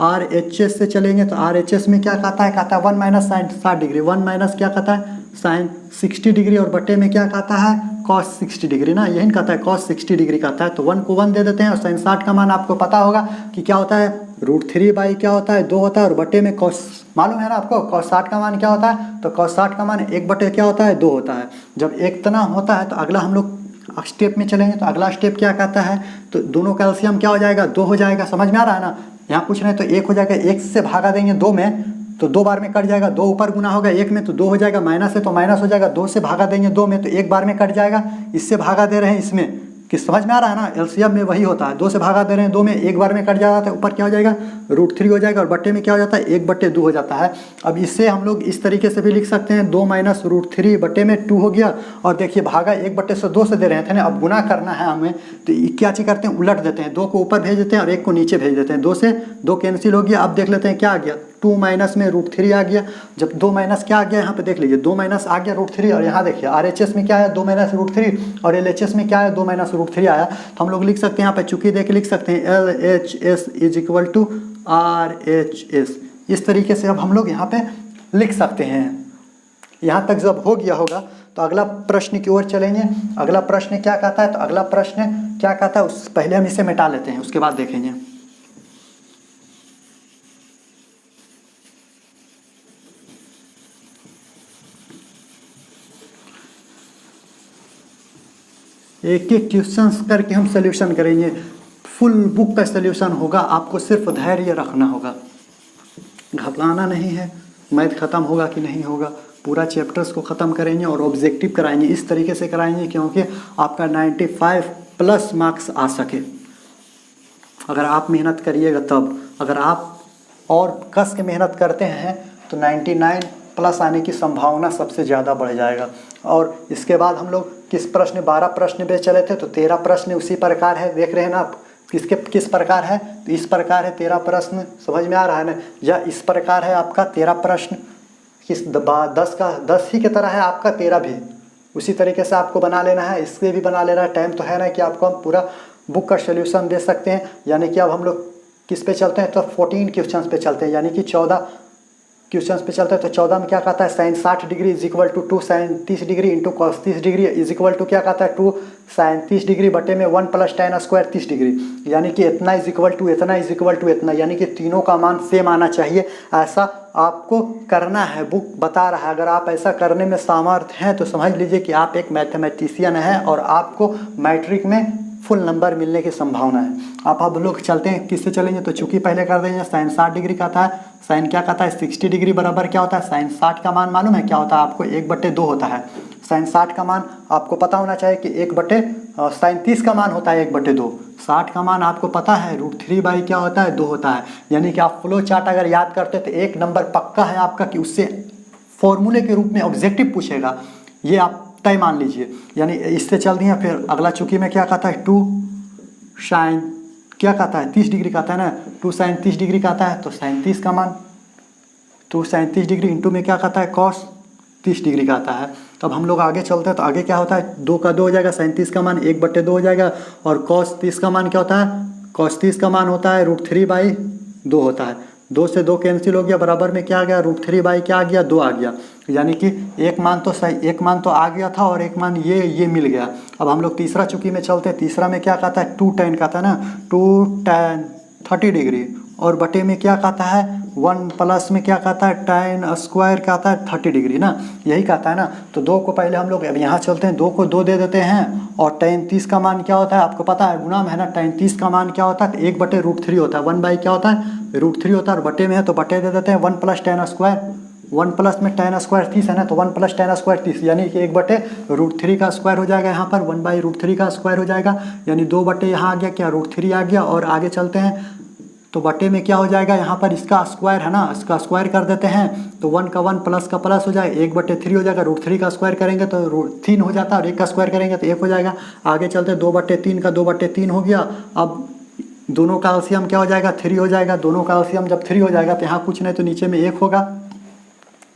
RHS से चलेंगे तो RHS में क्या कहता है, 1 - sin 60 डिग्री, 1 - क्या कहता है, sin 60 डिग्री और बटे में क्या कहता है, cos 60 डिग्री ना, यही कहता है, cos 60 डिग्री कहता है। तो 1 को 1 दे देते हैं और sin 60 का मान आपको पता होगा कि क्या होता है, √3 क्या होता है, 2 होता है और बटे में cos, मालूम है ना आपको, cos 60 का मान क्या होता है, तो cos 60 का मान 1 बटे क्या होता है, 2 होता है। जब एक तना होता है तो अगला हम लोग स्टेप में चलेंगे तो अगला स्टेप क्या कहता है, तो दोनों का एलसीएम क्या हो जाएगा, 2 हो जाएगा। समझ में आ रहा है ना, यहाँ कुछ नहीं तो 1 हो जाएगा, 1 से भागा देंगे 2 में तो 2 बार में कट जाएगा, 2 ऊपर गुना होगा 1 में तो 2 हो जाएगा, माइनस है तो माइनस हो जाएगा, 2 से भागा देंगे 2 में तो 1 बार में कट जाएगा। इससे भागा दे रहे हैं इसमें, कि समझ में आ रहा है ना, एलसीएम में वही होता है, 2 से भागा दे रहे हैं 2 में, 1 बार में कट जाता है, ऊपर क्या हो जाएगा, √3 हो जाएगा और बटे में क्या हो जाता है, 1/2 हो जाता है। अब इससे हम लोग इस तरीके से भी लिख सकते हैं, 2 - √3 बटे में 2 हो गया। और देखिए भागा 1/2 से दे रहे थे ना, अब गुना करना है हमें तो क्या चीज़ करते हैं, उलट देते हैं, 2 को ऊपर भेज देते हैं और 1 को नीचे भेज देते हैं, 2 से 2 कैंसिल हो गया। अब देख लेते हैं क्या आ गया, 2 माइनस में √3 आ गया। जब 2 माइनस क्या आ गया, यहाँ पे देख लीजिए 2 माइनस आ गया √3 और यहाँ देखिए RHS में क्या है, 2 - √3 और LHS में क्या है, 2 - √3 आया। तो हम लोग लिख सकते हैं यहाँ पे चुकी दे के लिख सकते हैं LHS = RHS। इस तरीके से अब हम लोग यहाँ पे लिख सकते हैं। यहाँ तक जब हो गया होगा तो अगला प्रश्न की ओर चलेंगे। अगला प्रश्न क्या कहता है, तो अगला प्रश्न क्या कहता है, उस पहले हम इसे मिटा लेते हैं, उसके बाद देखेंगे। एक एक क्वेश्चंस करके हम सॉल्यूशन करेंगे, फुल बुक का सॉल्यूशन होगा, आपको सिर्फ धैर्य रखना होगा, घबराना नहीं है। मैथ ख़त्म होगा कि नहीं होगा, पूरा चैप्टर्स को ख़त्म करेंगे और ऑब्जेक्टिव कराएंगे, इस तरीके से कराएंगे क्योंकि आपका 95+ मार्क्स आ सके। अगर आप मेहनत करिएगा तब, अगर आप और कस के मेहनत करते हैं तो 99 प्लस आने की संभावना सबसे ज़्यादा बढ़ जाएगा। और इसके बाद हम लोग किस प्रश्न 12 प्रश्न पे चले थे, तो 13 प्रश्न उसी प्रकार है, देख रहे हैं ना आप किस प्रकार है, तो इस प्रकार है 13 प्रश्न, समझ में आ रहा है ना। या इस प्रकार है आपका 13 प्रश्न, किस 10 ही की तरह है आपका 13 भी उसी तरीके से आपको बना लेना है। इससे भी बना लेना है, टाइम तो है ना कि आपको हम पूरा बुक का सोल्यूशन दे सकते हैं। यानी कि अब हम लोग किस पे चलते हैं, तो 14 क्वेश्चंस पे चलते हैं, यानी कि 14 क्वेश्चंस पे चलते हैं। तो 14 में क्या कहता है, sine 60 degree is equal to 2 sine 30 degree into cos 30 degree is equal to क्या कहता है 2 साइन 30 डिग्री बटे में 1 प्लस tan स्क्वायर 30 डिग्री, यानी कि इतना इज इक्वल टू इतना इज इक्वल टू इतना, यानी कि तीनों का मान सेम आना चाहिए। ऐसा आपको करना है, बुक बता रहा है। अगर आप ऐसा करने में सामर्थ हैं तो समझ लीजिए कि आप एक मैथमेटिशियन हैं और आपको मैट्रिक में फुल नंबर मिलने की संभावना है। अब लोग चलते हैं, किससे चलेंगे, तो चूंकि पहले कर देंगे साइन 60 डिग्री का था, साइन क्या कहता है 60 डिग्री बराबर क्या होता है, साइन 60 का मान मालूम है क्या होता है आपको, 1/2 होता है। साइन 60 का मान आपको पता होना चाहिए कि साइन 30 का मान होता है 1/2, 60 का मान आपको पता है √3 क्या होता है 2 होता है। यानी कि आप फ्लो चार्ट अगर याद करते तो एक नंबर पक्का है आपका कि उससे फॉर्मूले के रूप में ऑब्जेक्टिव पूछेगा, ये आप तय मान लीजिए। यानी इससे चल दिया, फिर अगला चूंकि में क्या कहता है 2 साइन क्या कहता है 30 डिग्री कहता है ना, 2 साइन 30 डिग्री कहता है, तो साइन 30 का मान 2 साइन 30 डिग्री इंटू में क्या कहता है कॉस 30 डिग्री का आता है। अब हम लोग आगे चलते हैं, तो आगे क्या होता है 2 का 2 हो जाएगा, साइन 30 का मान 1/2 हो जाएगा, और कॉस 30 का मान क्या होता है, कॉस 30 का मान होता है √3/2 होता है। 2 से 2 कैंसिल हो गया, बराबर में क्या आ गया √3 क्या आ गया 2 आ गया। यानी कि एक मान तो सही, एक मान तो आ गया था और एक मान ये मिल गया। अब हम लोग तीसरा चुकी में चलते हैं, तीसरा में क्या कहता है 2 tan कहता है ना, 2 tan 30 डिग्री, और बटे में क्या कहता है 1 प्लस में क्या कहता है tan स्क्वायर कहता है 30 डिग्री ना, यही कहता है ना। तो 2 को पहले हम लोग अब यहाँ चलते हैं, 2 को 2 दे देते हैं, और tan 30 का मान क्या होता है आपको पता है, गुणा में है ना, tan 30 का मान क्या होता है 1/√3 होता है, 1 बाई क्या होता है √3 होता है, और बटे में है तो बटे दे देते हैं 1 प्लस tan स्क्वायर, 1 प्लस में tan स्क्वायर 30 है ना, तो 1 प्लस tan स्क्वायर 30, यानी कि 1/√3 का स्क्वायर हो जाएगा, यहाँ पर 1/√3 का स्क्वायर हो जाएगा, यानी 2 बटे यहाँ आ गया क्या √3 आ गया। और आगे चलते हैं तो बटे में क्या हो जाएगा, यहाँ पर इसका स्क्वायर है ना, इसका स्क्वायर कर देते हैं, तो 1 का 1 प्लस का प्लस हो जाएगा, 1/3 हो जाएगा, √3 का स्क्वायर करेंगे तो 3 हो जाता है, और 1 का स्क्वायर करेंगे तो 1 हो जाएगा। आगे चलते 2/3 का 2/3 हो गया। अब दोनों का एलसीएम क्या हो जाएगा 3 हो जाएगा, दोनों का एलसीएम जब 3 हो जाएगा तो यहाँ कुछ नहीं तो नीचे में 1 होगा,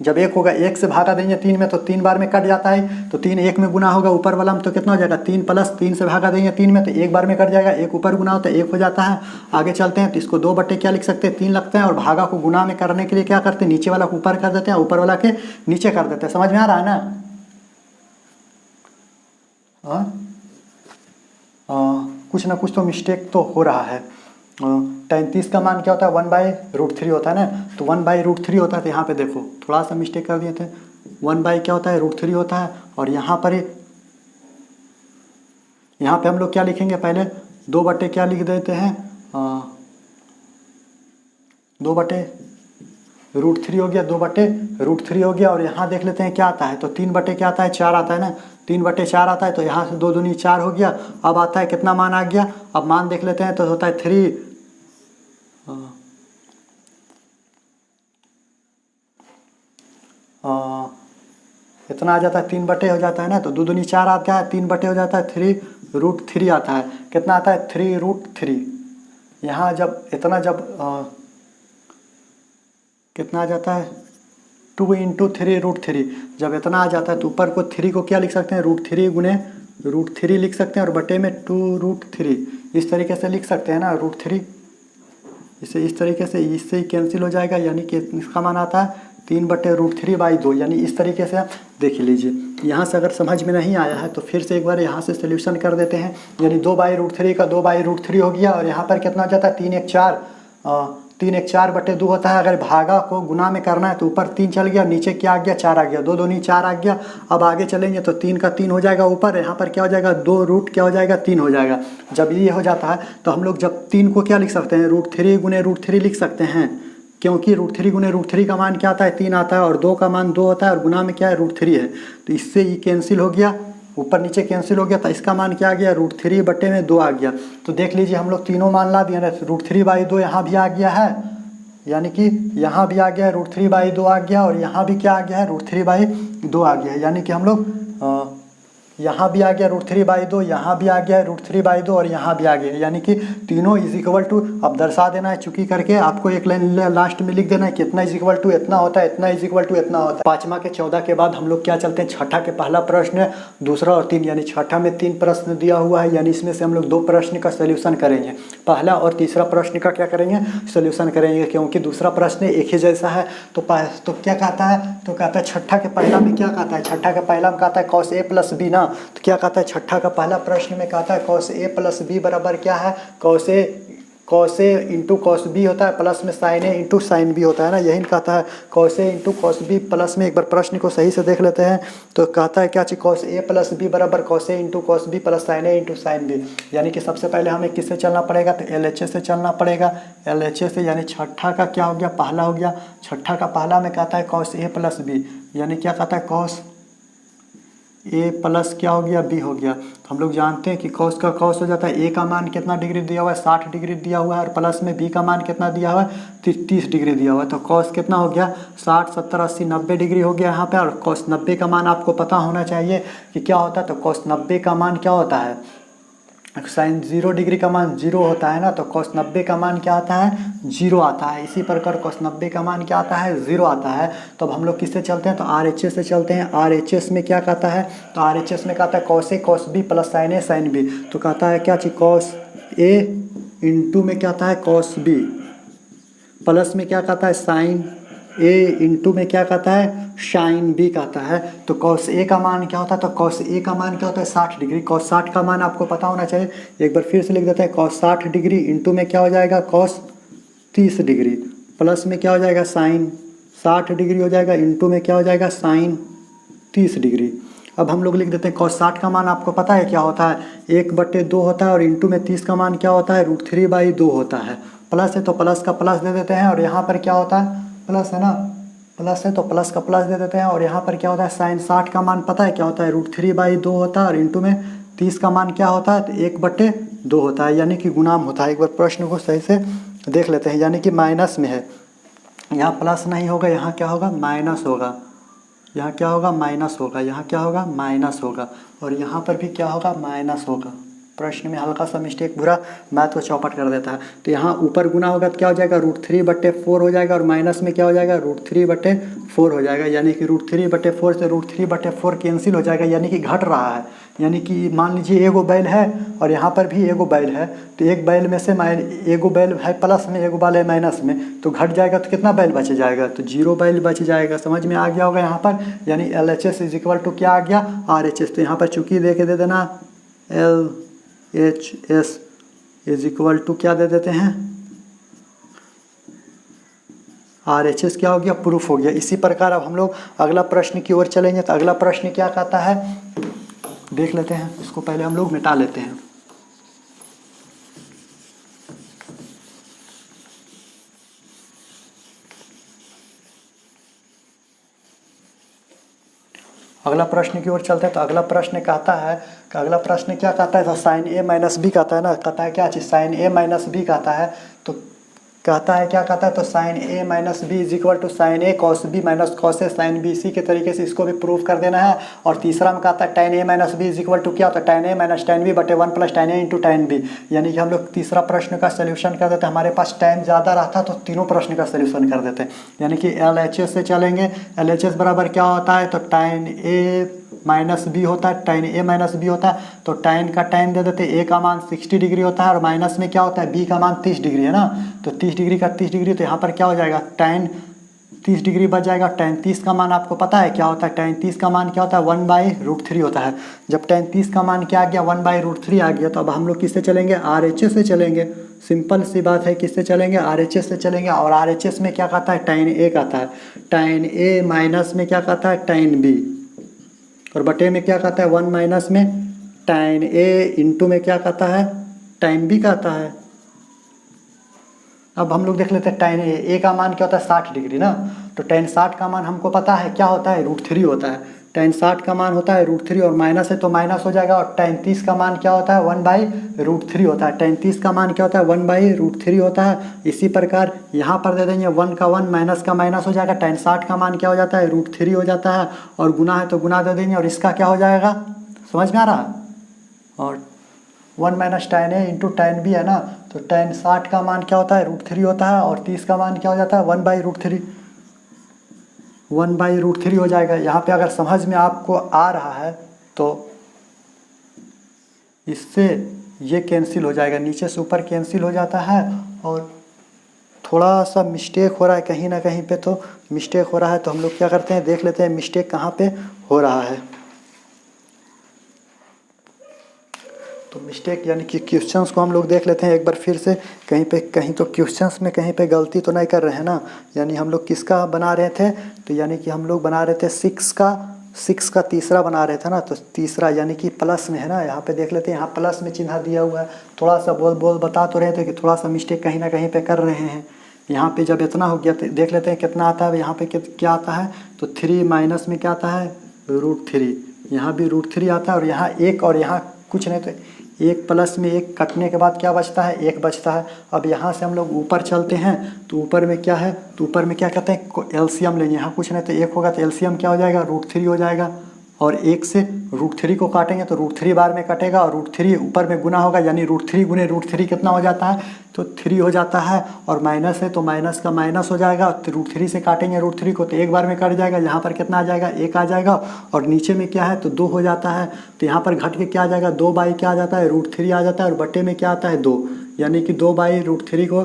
जब 1 होगा 1 से भागा देंगे 3 में तो 3 बार में कट जाता है, तो 3 1 में गुना होगा ऊपर वाला में, तो कितना हो जाएगा 3 प्लस 3 से भागा देंगे 3 में तो 1 बार में कट जाएगा, 1 ऊपर गुना होता है 1 हो जाता है। आगे चलते हैं तो इसको 2 बटे क्या लिख सकते हैं 3 लगते हैं, और भागा को गुना में करने के लिए क्या करते हैं नीचे वाला को ऊपर कर देते हैं, ऊपर वाला के नीचे कर देते हैं। समझ में आ रहा है ना। कुछ ना कुछ तो मिस्टेक तो हो रहा है। tan 30 का मान क्या होता है 1/√3 होता है ना, तो 1/√3 होता है, तो यहाँ पे देखो थोड़ा सा मिस्टेक कर दिए थे, 1 बाई क्या होता है √3 होता है, और यहाँ पर यहाँ पे हम लोग क्या लिखेंगे पहले 2 बटे क्या लिख देते हैं 2/√3 हो गया, 2/√3 हो गया, और यहाँ देख लेते हैं क्या आता है, तो 3 बटे क्या आता है 4 आता है ना, 3/4 आता है, तो यहाँ से 2 दूनी 4 हो गया। अब आता है कितना मान आ गया, अब मान देख लेते हैं तो होता है 3 इतना आ जाता है 3 बटे हो जाता है ना, तो 2 दूनी 4 आता है, 3 बटे हो जाता है 3√3 आता है, कितना आता है 3√3। यहाँ जब इतना कितना आ जाता है 2 × 3√3, जब इतना आ जाता है तो ऊपर को 3 को क्या लिख सकते हैं √3 गुने √3 लिख सकते हैं, और बटे में 2√3 इस तरीके से लिख सकते हैं ना, √3 इसे इस तरीके से इससे ही कैंसिल हो जाएगा, यानी कि इसका मान आता है 3/√3/2, यानी इस तरीके से आप देख लीजिए। यहाँ से अगर समझ में नहीं आया है तो फिर से एक बार यहाँ से सोल्यूशन कर देते हैं, यानी 2/√3 का 2/√3 हो गया, और यहाँ पर कितना हो जाता है 3 × 4 3 × 4/2 होता है। अगर भागा को गुना में करना है तो ऊपर 3 चल गया, नीचे क्या आ गया 4 आ गया, 2 दूनी 4 आ गया। अब आगे चलेंगे तो 3 का 3 हो जाएगा ऊपर, यहाँ पर क्या हो जाएगा 2 क्या हो जाएगा 3 हो जाएगा। जब ये हो जाता है तो हम लोग जब 3 को क्या लिख सकते हैं √3 गुने √3 लिख सकते हैं, क्योंकि √3 गुने √3 का मान क्या आता है 3 आता है, और 2 का मान 2 होता है, और गुना में क्या है √3 है, तो इससे ये कैंसिल हो गया, ऊपर नीचे कैंसिल हो गया, तो इसका मान क्या आ गया √3 बटे में 2 आ गया। तो देख लीजिए हम लोग तीनों मान ला दिए ना, √3/2 यहाँ भी आ गया है, यानी कि यहाँ भी आ गया √3/2 आ गया और यहाँ भी क्या आ गया है √3/2 आ गया है। यानी कि हम लोग यहाँ भी आ गया √3/2, यहाँ भी आ गया है √3/2 और यहाँ भी आ गया है। यानी कि तीनों इज इक्वल टू, अब दर्शा देना है चुकी करके, आपको एक लाइन लास्ट में लिख देना है कितना इज इक्वल टू इतना होता है, इतना इज इक्वल टू इतना होता है। 5वां के 14 के बाद हम लोग क्या चलते हैं, छठा के पहला प्रश्न, दूसरा और 3, यानी छठा में 3 प्रश्न दिया हुआ है, यानी इसमें से हम लोग 2 प्रश्न का सोल्यूशन करेंगे। पहला और तीसरा प्रश्न का क्या करेंगे, सोल्यूशन करेंगे, क्योंकि दूसरा प्रश्न एक ही जैसा है। तो क्या कहता है, तो कहता है छठा के पहला में क्या कहता है, छठा के पहला में कहता है cos a + b ना। तो क्या कहता है, छठा का पहला प्रश्न में कहता है cos a + b बराबर क्या है, cos a into cos b होता है, प्लस में sin a into sin b होता है ना, यही कहता है cos a into cos b plus में। एक बार प्रश्न को सही से देख लेते हैं। तो कहता है क्या चीज़, cos a + b बराबर cos a into cos b plus sin a into sin b। यानी कि सबसे पहले हमें किससे चलना पड़ेगा, तो LHS से चलना पड़ेगा, LHS से, यानी छठा का क्या हो गया, पहला हो गया। छठा का पहला में कहता है cos a + b, यानी क्या कहता है cos a प्लस क्या हो गया b हो गया। तो हम लोग जानते हैं कि cos का cos हो जाता है, a का मान कितना डिग्री दिया हुआ है, 60 डिग्री दिया हुआ है, और प्लस में b का मान कितना दिया हुआ है, 30 डिग्री दिया हुआ है। तो cos कितना हो गया, 60 70 80 90 डिग्री हो गया यहाँ पे। और cos 90 का मान आपको पता होना चाहिए कि क्या होता है, तो cos 90 का मान क्या होता है, sin 0 डिग्री का मान 0 होता है ना। तो cos 90 का मान क्या आता है, 0 आता है। इसी प्रकार cos 90 का मान क्या आता है, 0 आता है। तो अब हम लोग किससे चलते हैं, तो RHS से चलते हैं। RHS में क्या कहता है, तो RHS में कहता है cos a cos b plus sin a sin b। तो कहता है क्या चीज़, cos a इंटू में क्या आता है cos b, प्लस में क्या कहता है sin a इंटू में क्या कहता है sin b कहता है। तो cos a का मान क्या होता है, तो cos a का मान क्या होता है, 60 डिग्री। cos 60 का मान आपको पता होना चाहिए, एक बार फिर से लिख देते हैं। cos 60 डिग्री इंटू में क्या हो जाएगा, cos 30 डिग्री, प्लस में क्या हो जाएगा sin 60 डिग्री हो जाएगा, इंटू में क्या हो जाएगा sin 30 डिग्री। अब हम लोग लिख देते हैं cos 60 का मान आपको पता है क्या होता है, 1/2 होता है, और इंटू में 30 का मान क्या होता है, √3/2 होता है। प्लस है तो प्लस का प्लस दे देते हैं, और यहाँ पर क्या होता है, प्लस है ना, प्लस है तो प्लस का प्लस दे देते हैं, और यहाँ पर क्या होता है, sin 60 का मान पता है क्या होता है, √3/2 होता है, और इंटू में 30 का मान क्या होता है, तो 1/2 होता है, यानी कि गुणाम होता है। एक बार प्रश्न को सही से देख लेते हैं, यानी कि माइनस में है, यहाँ प्लस नहीं होगा, यहाँ क्या होगा, माइनस होगा, यहाँ क्या होगा, माइनस होगा, यहाँ क्या होगा, माइनस होगा, और यहाँ पर भी क्या होगा, माइनस होगा। प्रश्न में हल्का सा मिस्टेक, बुरा मैथ को चौपट कर देता है। तो यहाँ ऊपर गुना होगा तो क्या हो जाएगा, √3/4 हो जाएगा, और माइनस में क्या हो जाएगा, √3/4 हो जाएगा। यानी कि √3/4 से √3/4 कैंसिल हो जाएगा, यानी कि घट रहा है। यानी कि मान लीजिए एगो बैल है और यहाँ पर भी एगो बैल है, तो एक बैल में से एगो बैल है प्लस में, एगो बैल है माइनस में, तो घट जाएगा तो कितना बैल बच जाएगा, तो 0 बैल बच जाएगा। समझ में आ गया होगा यहाँ पर, यानी LHS इज इक्वल टू क्या आ गया, RHS। तो यहाँ पर चूंकि दे के दे देना, LHS इज इक्वल टू क्या दे देते हैं, RHS क्या हो गया, प्रूफ हो गया। इसी प्रकार अब हम लोग अगला प्रश्न की ओर चलेंगे। तो अगला प्रश्न क्या कहता है, देख लेते हैं, इसको पहले हम लोग मिटा लेते हैं। अगला प्रश्न की ओर चलते हैं। तो अगला प्रश्न कहता है कि अगला प्रश्न क्या कहता है, तो sin a - b कहता है ना, कहता है क्या चीज़, sin a - b कहता है। तो कहता है क्या कहता है, तो sin a - b is equal to sin a cos b minus cos a sin b। इसी के तरीके से इसको भी प्रूव कर देना है। और तीसरा में कहता है tan a - b is equal to क्या होता है, tan a - tan b बटे 1 plus tan a into tan b। यानी कि हम लोग तीसरा प्रश्न का सोल्यूशन कर देते हैं। हमारे पास टाइम ज़्यादा रहता तो तीनों प्रश्न का सोल्यूशन कर देते हैं। यानी कि LHS से चलेंगे। LHS बराबर क्या होता है, तो tan a - b होता है, tan a - b होता है। तो tan का tan दे देते हैं, a का मान 60 डिग्री होता है, और माइनस में क्या होता है, b का मान 30 डिग्री है ना। तो 30 डिग्री का 30 डिग्री, तो यहाँ पर क्या हो जाएगा, tan 30 डिग्री बच जाएगा। tan 30 का मान आपको पता है क्या होता है, tan 30 का मान क्या होता है, 1/√3 होता है। जब tan 30 का मान क्या आ गया, 1/√3 आ गया, तो अब हम लोग किससे चलेंगे, RHS से चलेंगे। सिंपल सी बात है, किससे चलेंगे, RHS से चलेंगे। और RHS में क्या कहता है, tan a कहता है, tan a माइनस में क्या कहता है, tan b, और बटे में क्या कहता है, 1 माइनस में tan a इंटू में क्या कहता है, tan b कहता है। अब हम लोग देख लेते हैं tan a का मान क्या होता है, 60 डिग्री ना। तो tan 60 का मान हमको पता है क्या होता है, √3 होता है। tan 60 का मान होता है √3 और माइनस है तो माइनस हो जाएगा। और tan 30 का मान क्या होता है 1/√3 होता है। tan 30 का मान क्या होता है 1/√3 होता है। इसी प्रकार यहाँ पर दे देंगे 1 का 1 माइनस का माइनस हो जाएगा। tan 60 का मान क्या हो जाता है √3 हो जाता है और गुना है तो गुना दे देंगे और इसका क्या हो जाएगा, समझ में आ रहा है। और 1 - tan A × tan B है ना, तो tan 60 का मान क्या होता है √3 होता है और 30 का मान क्या हो जाता है 1/√3 1/√3 हो जाएगा। यहाँ पे अगर समझ में आपको आ रहा है तो इससे ये कैंसिल हो जाएगा, नीचे से ऊपर कैंसिल हो जाता है। और थोड़ा सा मिस्टेक हो रहा है कहीं ना कहीं पे, तो मिस्टेक हो रहा है तो हम लोग क्या करते हैं, देख लेते हैं मिस्टेक कहाँ पे हो रहा है। तो मिस्टेक यानी कि क्वेश्चंस को हम लोग देख लेते हैं एक बार फिर से, कहीं तो क्वेश्चंस में कहीं पे गलती तो नहीं कर रहे हैं ना। यानी हम लोग किसका बना रहे थे, तो यानी कि हम लोग बना रहे थे 6 का तीसरा बना रहे थे ना, तो तीसरा यानी कि प्लस में है ना। यहाँ पे देख लेते हैं, यहाँ प्लस में चिन्ह दिया हुआ है। थोड़ा सा बोल बता तो रहे थे कि थोड़ा सा मिस्टेक कहीं ना कहीं पे कर रहे हैं। यहाँ पे जब इतना हो गया तो देख लेते हैं कितना आता है। यहाँ पे क्या आता है, तो 3 माइनस में क्या आता है √3, यहाँ भी √3 आता है और यहाँ 1 और यहाँ कुछ नहीं, तो 1 प्लस में 1 कटने के बाद क्या बचता है 1 बचता है। अब यहाँ से हम लोग ऊपर चलते हैं तो ऊपर में क्या है, तो ऊपर में क्या कहते हैं एलसीएम लेंगे। यहाँ कुछ नहीं तो 1 होगा तो एलसीएम क्या हो जाएगा √3 हो जाएगा। और 1 से √3 को काटेंगे तो √3 बार में कटेगा और √3 ऊपर में गुना होगा, यानी √3 गुने √3 कितना हो जाता है, तो 3 हो जाता है। और माइनस है तो माइनस का माइनस हो जाएगा, तो √3 से काटेंगे √3 को तो 1 बार में कट जाएगा। यहाँ पर कितना आ जाएगा 1 आ जाएगा। और नीचे में क्या है तो 2 हो जाता है, तो यहाँ पर घट के क्या आ जाएगा 2 क्या आ जाता है √3 आ जाता है। और बटे में क्या आता है 2, यानी कि 2/√3 को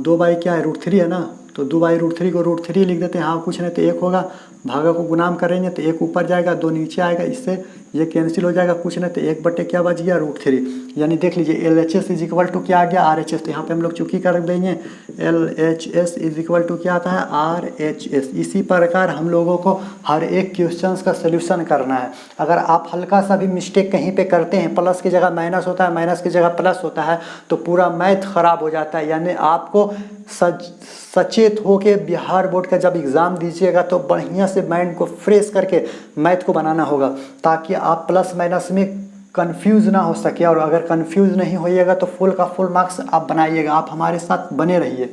2 क्या है √3 है ना, तो 2/√3 को √3 लिख देते हैं। हाँ कुछ नहीं तो 1 होगा, भागा को गुणाम करेंगे तो 1 ऊपर जाएगा 2 नीचे आएगा, इससे ये कैंसिल हो जाएगा। कुछ नहीं तो 1 बटे क्या बच गया √3। यानी देख लीजिए LHS = क्या आ गया RHS, तो यहाँ पे हम लोग चूँकि कर देंगे LHS = क्या आता है RHS। इसी प्रकार हम लोगों को हर एक क्वेश्चंस का सोल्यूशन करना है। अगर आप हल्का सा भी मिस्टेक कहीं पे करते हैं, प्लस की जगह माइनस होता है, माइनस की जगह प्लस होता है, तो पूरा मैथ खराब हो जाता है। यानी आपको सचेत हो के बिहार बोर्ड का जब एग्ज़ाम दीजिएगा तो बढ़िया से माइंड को फ्रेश करके मैथ को बनाना होगा, ताकि आप प्लस माइनस में कंफ्यूज ना हो सके। और अगर कंफ्यूज नहीं होइएगा तो फुल का फुल मार्क्स आप बनाइएगा। आप हमारे साथ बने रहिए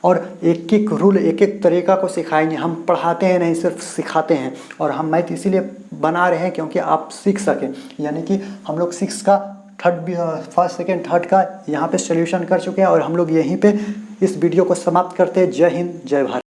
और एक एक रूल एक एक तरीका को सिखाएंगे। हम पढ़ाते हैं नहीं, सिर्फ सिखाते हैं। और हम मैथ इसीलिए बना रहे हैं क्योंकि आप सीख सकें। यानी कि हम लोग 6 का फर्स्ट सेकेंड थर्ड का यहाँ पे सोल्यूशन कर चुके हैं और हम लोग यहीं पे इस वीडियो को समाप्त करते हैं। जय हिंद जय भारत।